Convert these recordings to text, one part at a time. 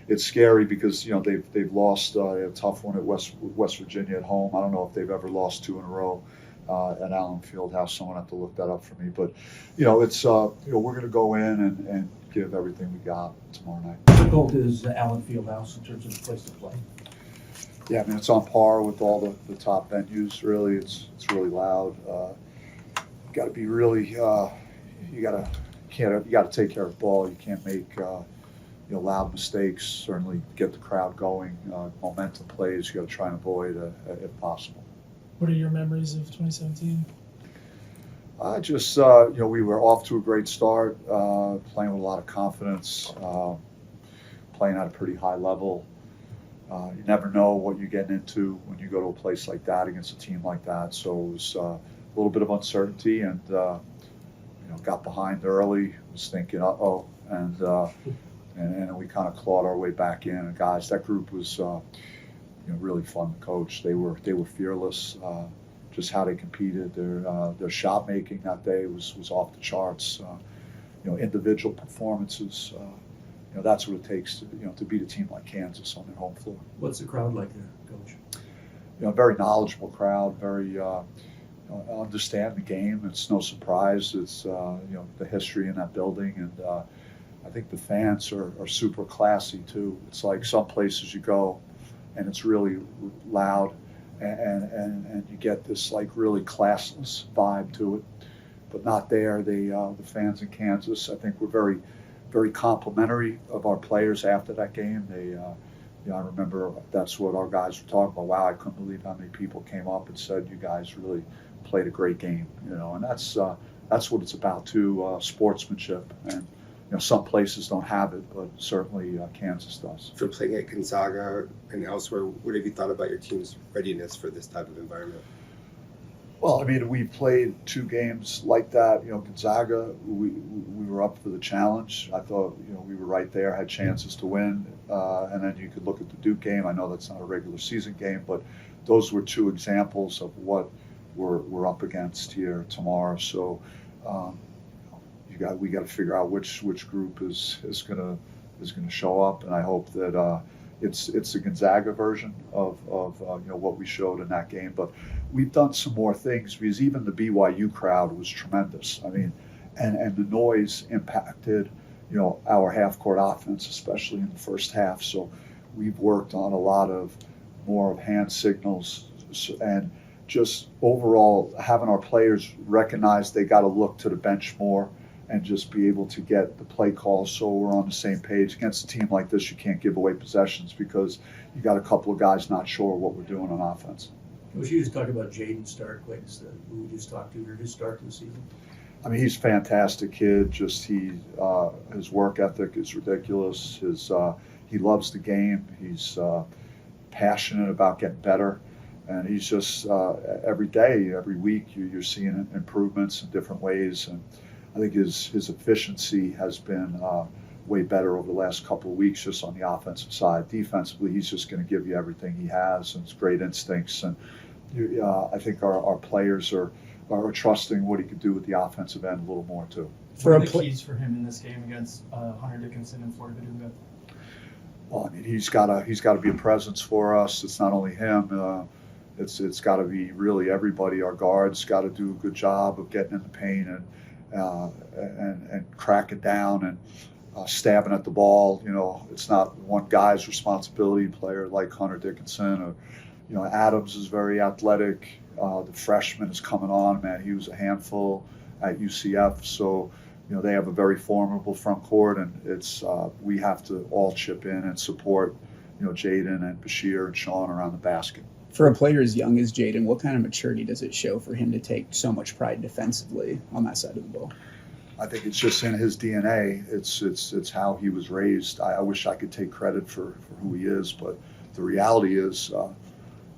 it's scary because they've lost a tough one at West Virginia at home. I don't know if they've ever lost two in a row at Allen Fieldhouse. Someone have to look that up for me. But it's we're going to go in and give everything we got tomorrow night. How difficult is Allen Fieldhouse in terms of the place to play? Yeah, I mean it's on par with all the top venues. Really, it's really loud. Got to be really you got to take care of the ball. You can't make loud mistakes. Certainly get the crowd going. Momentum plays you got to try and avoid if possible. What are your memories of 2017? I just we were off to a great start, playing with a lot of confidence, playing at a pretty high level. You never know what you're getting into when you go to a place like that against a team like that. So it was a little bit of uncertainty, and got behind early. Was thinking, uh-oh, and we kind of clawed our way back in. And guys, that group was really fun to coach. They were fearless. Just how they competed, their shot making that day was off the charts. Individual performances. That's what it takes to beat a team like Kansas on their home floor. What's the crowd like there, Coach? Very knowledgeable crowd, very understand the game. It's no surprise. It's the history in that building, and I think the fans are super classy too. It's like some places you go, and it's really loud, and you get this like really classless vibe to it, but not there. The fans in Kansas, I think, were very, very complimentary of our players after that game. I remember that's what our guys were talking about. Wow, I couldn't believe how many people came up and said you guys really played a great game. And that's what it's about too, sportsmanship. And some places don't have it, but certainly Kansas does. For playing at Gonzaga and elsewhere, what have you thought about your team's readiness for this type of environment? Well, I mean, we played two games like that. Gonzaga, we were up for the challenge. I thought, we were right there, had chances to win. And then you could look at the Duke game. I know that's not a regular season game, but those were two examples of what we're up against here tomorrow. So we got to figure out which group is gonna show up, and I hope that it's the Gonzaga version of what we showed in that game. But we've done some more things because even the BYU crowd was tremendous. I mean, and the noise impacted our half court offense, especially in the first half. So we've worked on a lot of more of hand signals and just overall having our players recognize they got to look to the bench more and just be able to get the play calls so we're on the same page. Against a team like this, you can't give away possessions because you got a couple of guys not sure what we're doing on offense. Coach, you just talked about Jayden Quaintance, who we just talked to, your his start to the season. I mean, he's a fantastic kid. Just his work ethic is ridiculous. He loves the game. He's passionate about getting better. And he's just every day, every week, you're seeing improvements in different ways. And I think his efficiency has been way better over the last couple of weeks just on the offensive side. Defensively, he's just going to give you everything he has and his great instincts. And I think our players are trusting what he could do with the offensive end a little more too. What are the keys for him in this game against Hunter Dickinson and Florida? Well, I mean, he's got to be a presence for us. It's not only him. It's got to be really everybody. Our guards got to do a good job of getting in the paint and cracking down and stabbing at the ball. It's not one guy's responsibility. Player like Hunter Dickinson or Adams is very athletic. The freshman is coming on, man. He was a handful at UCF. So they have a very formidable front court, and it's we have to all chip in and support Jayden and Bashir and Sean around the basket. For a player as young as Jayden, what kind of maturity does it show for him to take so much pride defensively on that side of the ball? I think it's just in his DNA. It's how he was raised. I wish I could take credit for who he is, but the reality is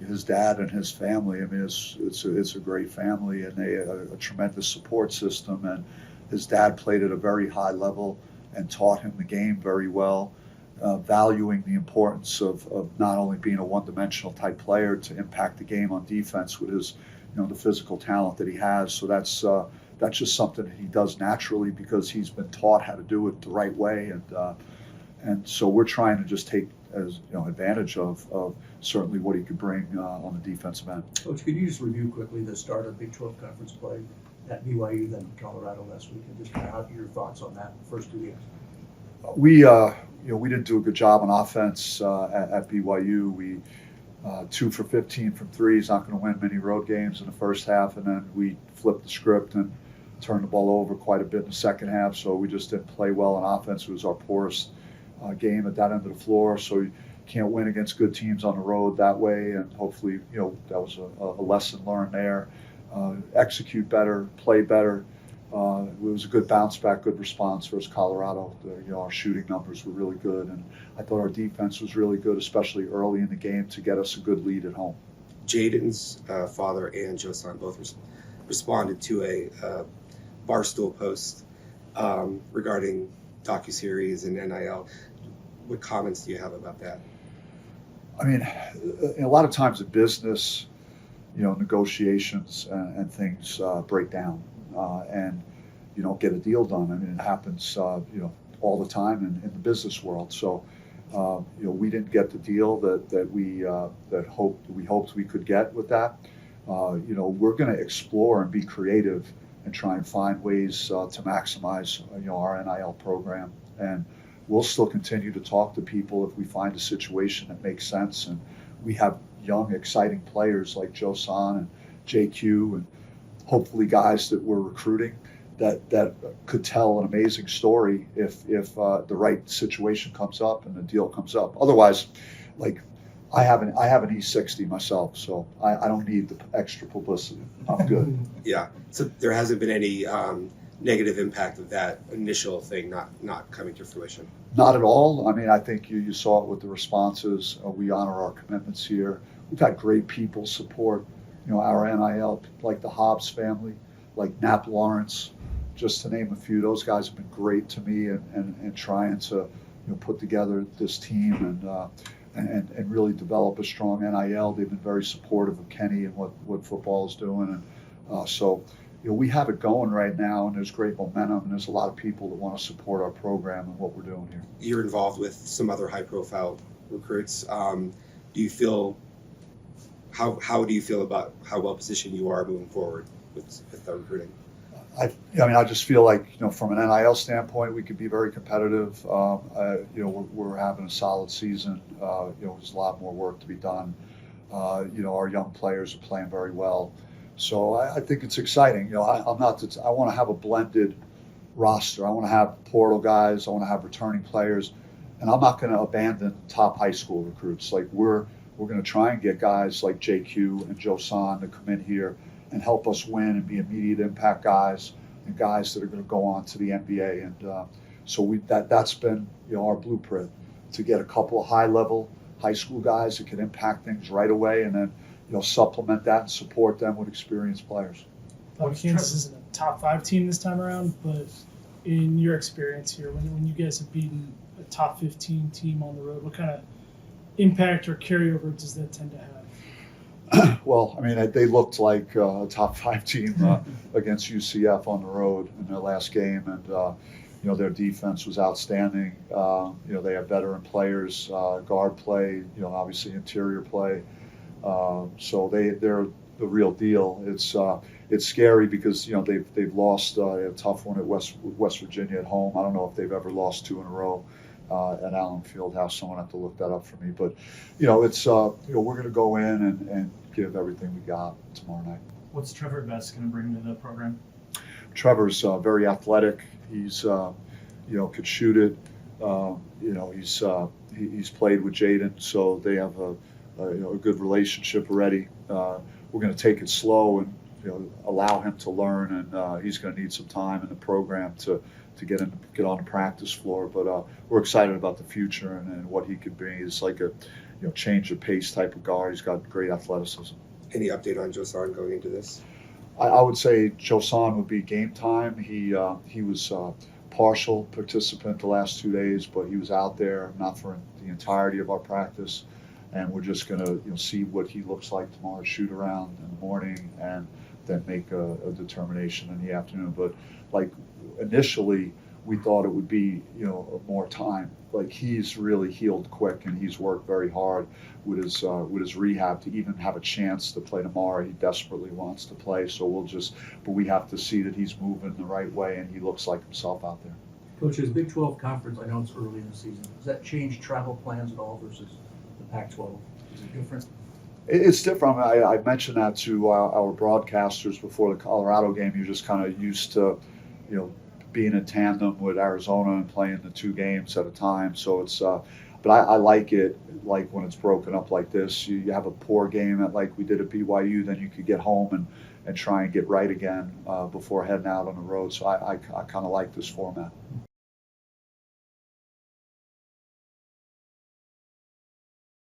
his dad and his family. I mean, it's a great family, and they a tremendous support system. And his dad played at a very high level and taught him the game very well. Valuing the importance of not only being a one-dimensional type player to impact the game on defense with his, the physical talent that he has. So that's just something that he does naturally because he's been taught how to do it the right way. and so we're trying to just take advantage of certainly what he could bring on the defensive end. Coach, could you just review quickly the start of Big 12 conference play at BYU, then Colorado last week, and just kind of your thoughts on that first 2 games? We didn't do a good job on offense at BYU. We 2 for 15 from threes, not going to win many road games in the first half, and then we flipped the script and turned the ball over quite a bit in the second half. So we just didn't play well on offense. It was our poorest game at that end of the floor. So you can't win against good teams on the road that way. And hopefully, that was a lesson learned there. Execute better, play better. It was a good bounce back, good response versus Colorado. Our shooting numbers were really good, and I thought our defense was really good, especially early in the game, to get us a good lead at home. Jaden's father and Joson both responded to a Barstool post regarding docuseries and NIL. What comments do you have about that? I mean, a lot of times in business, negotiations and things break down, and you don't get a deal done. I mean, it happens, all the time in the business world. So, we didn't get the deal that we hoped we could get with that. We're going to explore and be creative and try and find ways to maximize, our NIL program. And we'll still continue to talk to people if we find a situation that makes sense. And we have young, exciting players like Joson and JQ, and hopefully guys that we're recruiting that could tell an amazing story if the right situation comes up and the deal comes up. Otherwise, like I have an E60 myself, so I don't need the extra publicity. I'm good. Yeah. So there hasn't been any negative impact of that initial thing not coming to fruition. Not at all. I mean, I think you saw it with the responses. We honor our commitments here. We've had great people support, our NIL, like the Hobbs family, like Nap Lawrence, just to name a few. Those guys have been great to me and trying to, put together this team and really develop a strong NIL. They've been very supportive of Kenny and what football is doing. And so, we have it going right now, and there's great momentum, and there's a lot of people that want to support our program and what we're doing here. You're involved with some other high-profile recruits. Do you feel how do you feel about how well positioned you are moving forward with the recruiting? I just feel like, from an NIL standpoint, we could be very competitive. We're having a solid season. There's a lot more work to be done. Our young players are playing very well. So I think it's exciting. I want to have a blended roster. I want to have portal guys. I want to have returning players. And I'm not going to abandon top high school recruits. Like we're going to try and get guys like JQ and Joson to come in here and help us win and be immediate impact guys and guys that are going to go on to the NBA. And so that's been our blueprint, to get a couple of high school guys that can impact things right away, and then supplement that and support them with experienced players. Kansas isn't a top 5 team this time around, but in your experience here, when you guys have beaten a top 15 team on the road, what kind of impact or carryover does that tend to have? Well, I mean, they looked like a top 5 team against UCF on the road in their last game, and their defense was outstanding. They have veteran players, guard play, obviously interior play. So they're the real deal. It's scary because they've lost a tough one at West Virginia at home. I don't know if they've ever lost 2 in a row at Allen Fieldhouse. Someone have to look that up for me. But it's we're going to go in and give everything we got tomorrow night. What's Trevor Best going to bring to the program? Trevor's very athletic. He's could shoot it. He's played with Jayden, so they have a good relationship already. We're going to take it slow and allow him to learn, and he's going to need some time in the program to get on the practice floor. But we're excited about the future and what he could bring. He's like a change of pace type of guard. He's got great athleticism. Any update on Joson going into this? I would say Joson would be game time. He was partial participant the last 2 days, but he was out there not for the entirety of our practice. And we're just going to see what he looks like tomorrow, shoot around in the morning, and then make a determination in the afternoon. But like initially, we thought it would be, more time. Like, he's really healed quick, and he's worked very hard with his rehab to even have a chance to play tomorrow. He desperately wants to play, so but we have to see that he's moving the right way, and he looks like himself out there. Coach, as Big 12 conference, I know it's early in the season. Does that change travel plans at all versus the Pac-12? Is it different? It's different. I mentioned that to our broadcasters before the Colorado game. You're just kind of used to, being in tandem with Arizona and playing the 2 games at a time. So it's, but I like it, like when it's broken up like this. You have a poor game like we did at BYU, then you could get home and try and get right again before heading out on the road. So I kind of like this format.